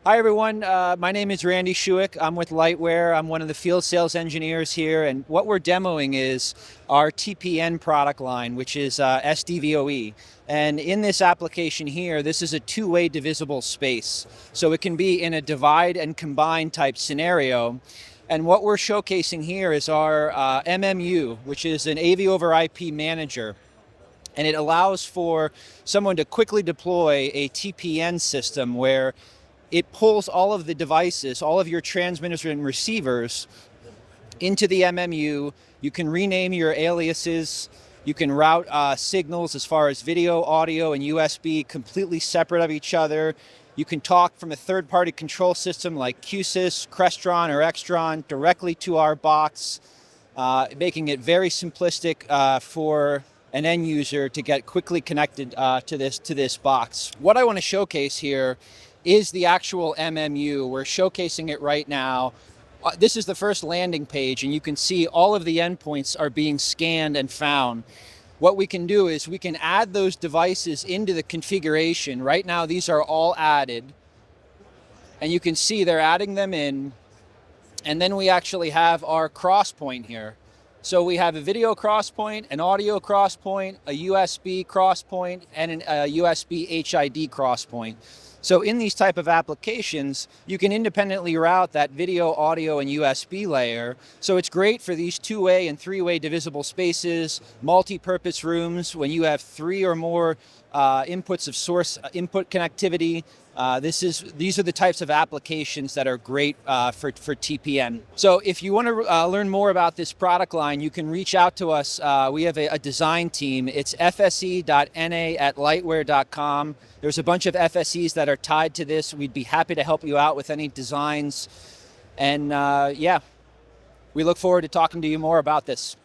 Hi everyone, my name is Randy Schueck. I'm with Lightware. I'm one of the field sales engineers here, and what we're demoing is our TPN product line, which is SDVoE. And in this application here, this is a two-way divisible space. So it can be in a divide and combine type scenario. And what we're showcasing here is our MMU, which is an AV over IP manager. And it allows for someone to quickly deploy a TPN system where it pulls all of the devices, all of your transmitters and receivers into the MMU. You can rename your aliases. You can route signals as far as video, audio, and USB completely separate of each other. You can talk from a third-party control system like QSys, Crestron, or Extron directly to our box, making it very simplistic for an end user to get quickly connected to this box. What I want to showcase here is the actual MMU. We're showcasing it right now. This is the first landing page, and you can see all of the endpoints are being scanned and found. What we can do is we can add those devices into the configuration. Right now, these are all added, and you can see they're adding them in, and then we actually have our cross point here. So we have a video cross point, an audio cross point, a USB cross point, and a USB HID cross point. So in these type of applications, you can independently route that video, audio, and USB layer. So it's great for these two-way and three-way divisible spaces, multi-purpose rooms, when you have three or more inputs of source input connectivity. These are the types of applications that are great for TPN. So if you want to learn more about this product line, you can reach out to us. We have a design team. It's fse.na@lightware.com. There's a bunch of FSEs that are tied to this. We'd be happy to help you out with any designs. And yeah, we look forward to talking to you more about this.